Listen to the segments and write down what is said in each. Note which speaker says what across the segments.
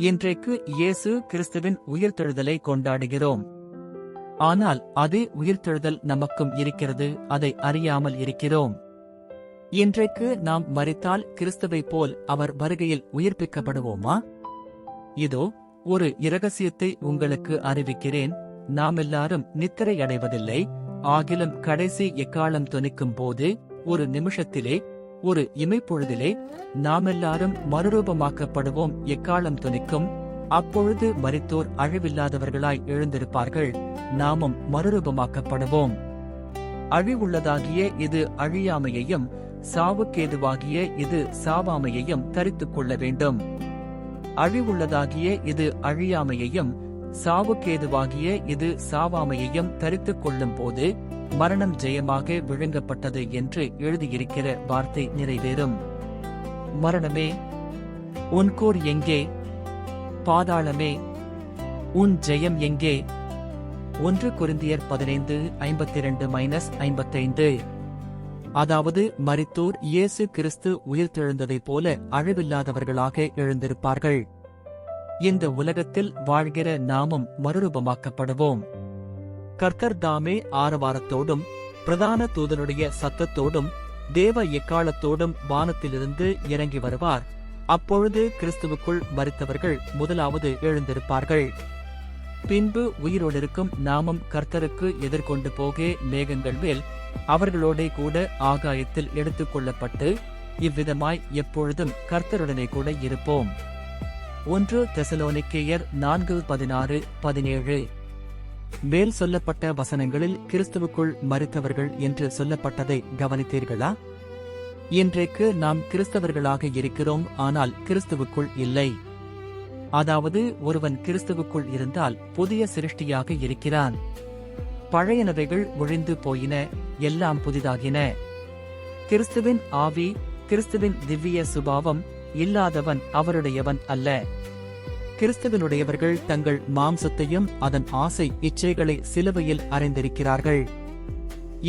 Speaker 1: இன்றைக்கு இயேசு கிறிஸ்துவின் உயிர்த்தெழுதலை கொண்டாடுகிறோம். ஆனால் அதே உயிர்த்தெழுதல் நமக்கும் இருக்கிறது, அதை அறியாமல் இருக்கிறோம். இன்றைக்கு நாம் மரித்தால் கிறிஸ்துவைப் போல் அவர் வருகையில் உயிர்ப்பிக்கப்படுவோமா? இதோ ஒரு இரகசியத்தை உங்களுக்கு அறிவிக்கிறேன். நாமெல்லாரும் நித்திரை அடைவதில்லை. ஆகிலும் கடைசி எக்காலம் தொனிக்கும் போது, ஒரு நிமிஷத்திலே, ஒரு இமைப்பொழுதிலே நாமெல்லாரும் மறுரூபமாக்கப்படுவோம். எக்காலம் தொனிக்கும். அப்பொழுது மரித்தோர் அழிவில்லாதவர்களாய் எழுந்திருப்பார்கள், நாமும் மறுரூபமாக்கப்படுவோம். அழிவுள்ளதாகிய இது அழியாமையையும், சாவுக்கேதுவாகிய இது சாவாமையையும் தரித்துக் கொள்ள வேண்டும். அழிவுள்ளதாகிய இது அழியாமையையும், சாவுக்கேதுவாகிய இது சாவாமையையும் தரித்துக் கொள்ளும் போது மரணம் ஜெயமாக விழுங்கப்பட்டது என்று எழுதியிருக்கிற வார்த்தை நிறைவேறும். மரணமே, உன் கோர் எங்கே? பாதாளமே, உன் ஜெயம் எங்கே? 1 கொரிந்தியர் 15:52-55. அதாவது மரித்தோர் இயேசு கிறிஸ்து உயிர்த்தெழுந்ததைப் போல அழிவில்லாதவர்களாக எழுந்திருப்பார்கள். இந்த உலகத்தில் வாழ்கிற நாமும் மறுரூபமாக்கப்படுவோம். கர்த்தர் தாமே ஆரவாரத்தோடும் பிரதான தூதனுடைய சத்தத்தோடும் தேவ எக்காலத்தோடும் வானத்திலிருந்து இறங்கி வருவார். அப்பொழுது கிறிஸ்துவுக்குள் மரித்தவர்கள் முதலாவது எழுந்திருப்பார்கள். பின்பு உயிரோடிருக்கும் நாமும் கர்த்தருக்கு எதிர்கொண்டு போக மேகங்கள் மேல் அவர்களோடே கூட ஆகாயத்தில் எடுத்துக் கொள்ளப்பட்டு இவ்விதமாய் எப்பொழுதும் கர்த்தருடனே கூட இருப்போம். 1 தெசலோனிக்கேயர் 4:16-17. மேல் சொல்லப்பட்ட வசனங்களில் கிறிஸ்துவுக்குள் மரித்தவர்கள் என்று சொல்லப்பட்டதை கவனித்தீர்களா? இன்றைக்கு நாம் கிறிஸ்தவர்களாக இருக்கிறோம், ஆனால் கிறிஸ்துவுக்குள் இல்லை. அதாவது ஒருவன் கிறிஸ்துவுக்குள் இருந்தால் புதிய சிருஷ்டியாக இருக்கிறான். பழையனவைகள் ஒழிந்து போயின, எல்லாம் புதிதாகின. கிறிஸ்துவின் ஆவி, கிறிஸ்துவின் திவ்ய சுபாவம் இல்லாதவன் அவருடையவன் அல்ல. கிறிஸ்துவனுடையவர்கள் தங்கள் மாம்சத்தையும் அதன் ஆசை இச்சைகளை சிலுவையில் அறைந்திருக்கிறார்கள்.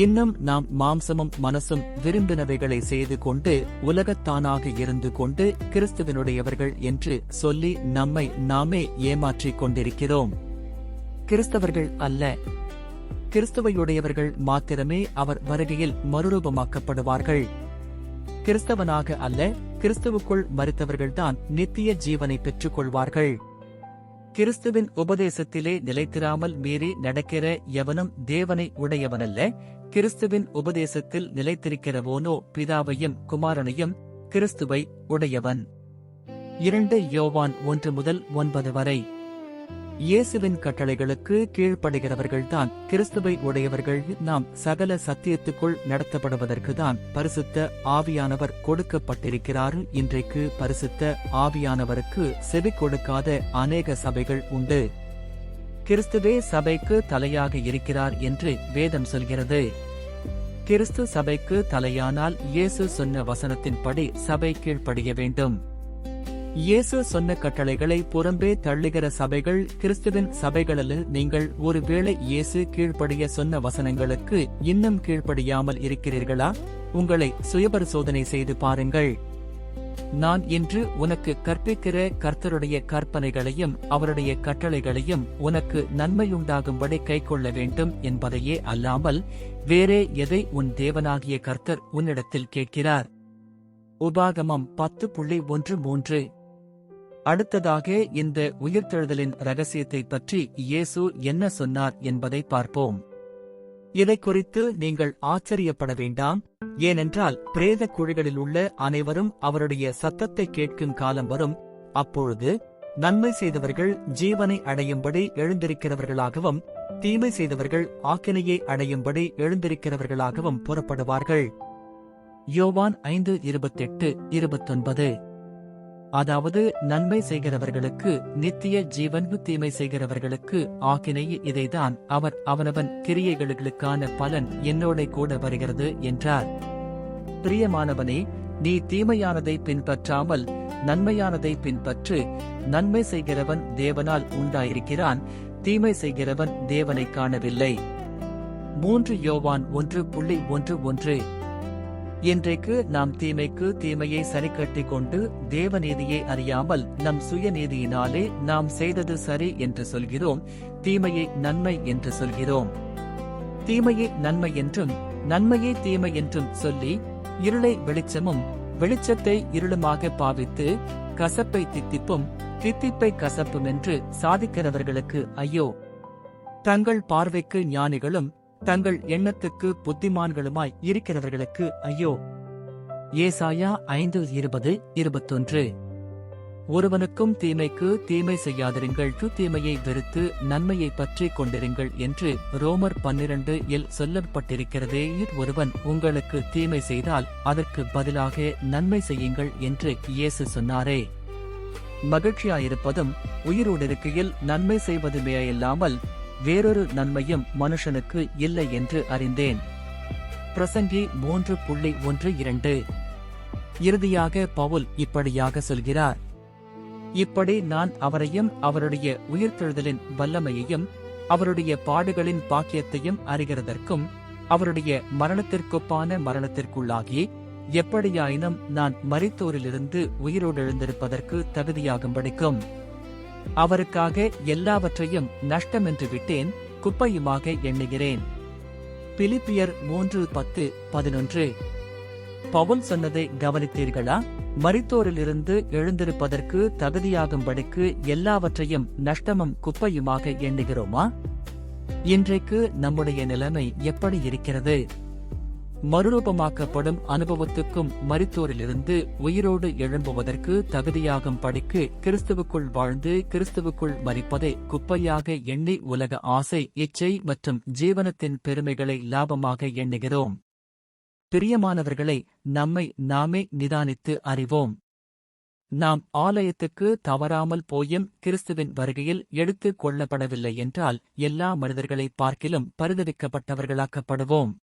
Speaker 1: இன்னும் நாம் மாம்சமும் மனசும் விரும்பினவைகளை செய்து கொண்டு உலகத்தானாக இருந்து கொண்டு கிறிஸ்துவனுடையவர்கள் என்று சொல்லி நம்மை நாமே ஏமாற்றிக் கொண்டிருக்கிறோம். கிறிஸ்தவர்கள் அல்ல, கிறிஸ்துவையுடையவர்கள் மாத்திரமே அவர் வருகையில் மறுரூபமாக்கப்படுவார்கள். கிறிஸ்தவனாக அல்ல, கிறிஸ்துவுக்குள் மரித்தவர்கள்தான் நித்திய ஜீவனை பெற்றுக் கொள்வார்கள். கிறிஸ்துவின் உபதேசத்திலே நிலைத்திராமல் மீறி நடக்கிற எவனும் தேவனை உடையவனல்ல. கிறிஸ்துவின் உபதேசத்தில் நிலைத்திருக்கிறவோனோ பிதாவையும் குமாரனையும் கிறிஸ்துவை உடையவன். 2 யோவான் 1-9 இயேசுவின் கட்டளைகளுக்கு கீழ்ப்படுகிறவர்கள்தான் கிறிஸ்துவை உடையவர்கள். நாம் சகல சத்தியத்துக்குள் நடத்தப்படுவதற்குதான் பரிசுத்த ஆவியானவர் கொடுக்கப்பட்டிருக்கிறார். இன்றைக்கு பரிசுத்த ஆவியானவருக்கு செவி கொடுக்காத அநேக சபைகள் உண்டு. கிறிஸ்துவே சபைக்கு தலையாக இருக்கிறார் என்று வேதம் சொல்கிறது. கிறிஸ்து சபைக்கு தலையானால் இயேசு சொன்ன வசனத்தின்படி சபை கீழ்ப்படிய வேண்டும். இயேசு சொன்ன கட்டளைகளை புறம்பே தள்ளுகிற சபைகள் கிறிஸ்துவின் சபைகளில். நீங்கள் ஒருவேளை இயேசு கீழ்ப்படிய சொன்ன வசனங்களுக்கு இன்னும் கீழ்ப்படியாமல் இருக்கிறீர்களா? உங்களை சுயபரிசோதனை செய்து பாருங்கள். நான் இன்று உனக்கு கற்பிக்கிற கர்த்தருடைய கற்பனைகளையும் அவருடைய கட்டளைகளையும் உனக்கு நன்மையுண்டாகும்படி கைக்கொள்ள வேண்டும் என்பதையே அல்லாமல் வேறே எதை உன் தேவனாகிய கர்த்தர் உன்னிடத்தில் கேட்கிறார்? உபாகமம் 10:13. அடுத்ததாக இந்த உயிர்த்தெழுதலின் இரகசியத்தை பற்றி இயேசு என்ன சொன்னார் என்பதை பார்ப்போம். இதை குறித்து நீங்கள் ஆச்சரியப்பட வேண்டாம். ஏனென்றால் பிரேத குழிகளில் உள்ள அனைவரும் அவருடைய சத்தத்தை கேட்கும் காலம் வரும். அப்பொழுது நன்மை செய்தவர்கள் ஜீவனை அடையும்படி எழுந்திருக்கிறவர்களாகவும் தீமை செய்தவர்கள் ஆக்கினையை அடையும்படி எழுந்திருக்கிறவர்களாகவும் புறப்படுவார்கள். யோவான் 5:28-29. அதாவது நன்மை செய்கிறவர்களுக்கு நித்திய ஜீவன், தீமை செய்கிறவர்களுக்கு ஆக்கினை. இதைதான் அவர் அவனவன் கிரியைகளுக்கான பலன் என்னோட கூட வருகிறது என்றார். பிரியமானவனே, நீ தீமையானதை பின்பற்றாமல் நன்மையானதை பின்பற்று. நன்மை செய்கிறவன் தேவனால் உண்டாயிருக்கிறான், தீமை செய்கிறவன் தேவனை காணவில்லை. 3 யோவான் 1:11. இன்றைக்கு நாம் தீமைக்கு தீமையை சரிக்கட்டிக் கொண்டு தேவநீதியை அறியாமல் நம் சுயநீதியினாலே நாம் செய்தது சரி என்று சொல்கிறோம், தீமையை நன்மை என்று சொல்கிறோம். தீமையை நன்மை என்றும் நன்மையை தீமை என்றும் சொல்லி இருளை வெளிச்சமும் வெளிச்சத்தை இருளுமாக பாவித்து கசப்பை தித்திப்பும் தித்திப்பை கசப்பும் என்று சாதிக்கிறவர்களுக்கு ஐயோ! தங்கள் பார்வைக்கு ஞானிகளும் தங்கள் எண்ணத்துக்கு புத்திமான்களுமாய் இருக்கிறவர்களுக்கு ஐயோ! ஏசாயா 5:20-21. ஒருவனுக்கும் தீமைக்கு தீமை செய்யாதிருங்கள், தீமையை வெறுத்து நன்மையை பற்றிக் கொண்டிருங்கள் என்று ரோமர் 12 சொல்லப்பட்டிருக்கிறதே. ஒருவன் உங்களுக்கு தீமை செய்தால் அதற்கு பதிலாக நன்மை செய்யுங்கள் என்று இயேசு சொன்னாரே. மகிழ்ச்சியாயிருப்பதும் உயிரோடிருக்கையில் நன்மை செய்வதுமேயல்லாமல் வேறொரு நன்மையும் மனுஷனுக்கு இல்லை என்று அறிந்தேன். பிரசங்கி 3:1-2. இறுதியாக பவுல் இப்படியாக சொல்கிறார்: இப்படி நான் அவரையும் அவருடைய உயிர்த்தெழுதலின் வல்லமையையும் அவருடைய பாடுகளின் பாக்கியத்தையும் அறிகிறதற்கும் அவருடைய மரணத்திற்கொப்பான மரணத்திற்குள்ளாகி எப்படியாயினும் நான் மரித்தோரிலிருந்து உயிரோடெழுந்திருப்பதற்கு தகுதியாகும்படிக்கும் அவருக்காக எல்லாவற்றையும் நஷ்டமென்று விட்டேன், குப்பையுமாக எண்ணுகிறேன். பிலிப்பியர் 3:10-11. பவுல் சொன்னதை கவனித்தீர்களா? மரித்தோரிலிருந்து எழுந்திருப்பதற்கு தகுதியாகும்படிக்கு எல்லாவற்றையும் நஷ்டமும் குப்பையுமாக எண்ணுகிறோமா? இன்றைக்கு நம்முடைய நிலைமை எப்படி இருக்கிறது? மறுரூபமாக்கப்படும் அனுபவத்துக்கும் மரித்தோரிலிருந்து உயிரோடு எழும்புவதற்கு தகுதியாகும் படிக்கு கிறிஸ்துவுக்குள் வாழ்ந்து கிறிஸ்துவுக்குள் மரிப்பதை குப்பையாக எண்ணி உலக ஆசை, இச்சை மற்றும் ஜீவனத்தின் பெருமைகளை லாபமாக எண்ணுகிறோம். பிரியமானவர்களை, நம்மை நாமே நிதானித்து அறிவோம். நாம் ஆலயத்துக்கு தவறாமல் போயும் கிறிஸ்துவின் வருகையில் எடுத்துக் கொள்ளப்படவில்லை என்றால் எல்லா மனிதர்களை பார்க்கிலும் பரிதவிக்கப்பட்டவர்களாக்கப்படுவோம்.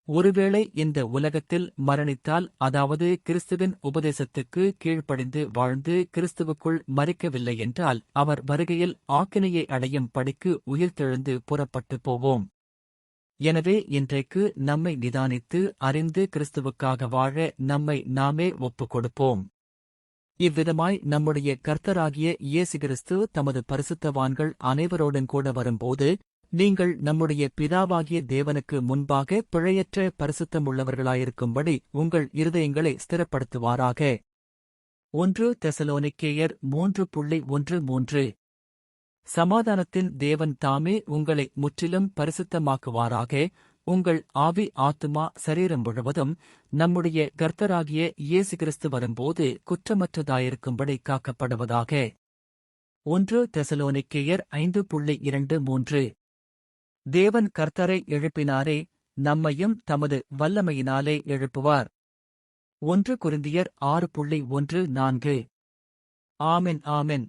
Speaker 1: ஒருவேளை இந்த உலகத்தில் மரணித்தால், அதாவது கிறிஸ்துவின் உபதேசத்துக்கு கீழ்ப்படிந்து வாழ்ந்து கிறிஸ்துவுக்குள் மரிக்கவில்லை என்றால், அவர் வருகையில் ஆக்கினையை அடையும் படிக்கு உயிர்த்தெழுந்து புறப்பட்டு போவோம். எனவே இன்றைக்கு நம்மை நிதானித்து அறிந்து கிறிஸ்துவுக்காக வாழ நம்மை நாமே ஒப்புக் கொடுப்போம். இவ்விதமாய் நம்முடைய கர்த்தராகிய இயேசு கிறிஸ்து தமது பரிசுத்தவான்கள் அனைவரோடும் கூட வரும்போது, நீங்கள் நம்முடைய பிதாவாகிய தேவனுக்கு முன்பாக பிழையற்ற பரிசுத்தமுள்ளவர்களாயிருக்கும்படி உங்கள் இருதயங்களை ஸ்திரப்படுத்துவாராக. 1 தெசலோனிக்கேயர் 3:1-3. சமாதானத்தின் தேவன் தாமே உங்களை முற்றிலும் பரிசுத்தமாக்குவாராக. உங்கள் ஆவி, ஆத்துமா, சரீரம் முழுவதும் நம்முடைய கர்த்தராகிய இயேசு கிறிஸ்து வரும்போது குற்றமற்றதாயிருக்கும்படி காக்கப்படுவதாக. 1 தெசலோனிக்கேயர் 5:2-3. தேவன் கர்த்தரை எழுப்பினாரே, நம்மையும் தமது வல்லமையினாலே எழுப்புவார். 1 கொரிந்தியர் 6:1-4. ஆமென், ஆமென்.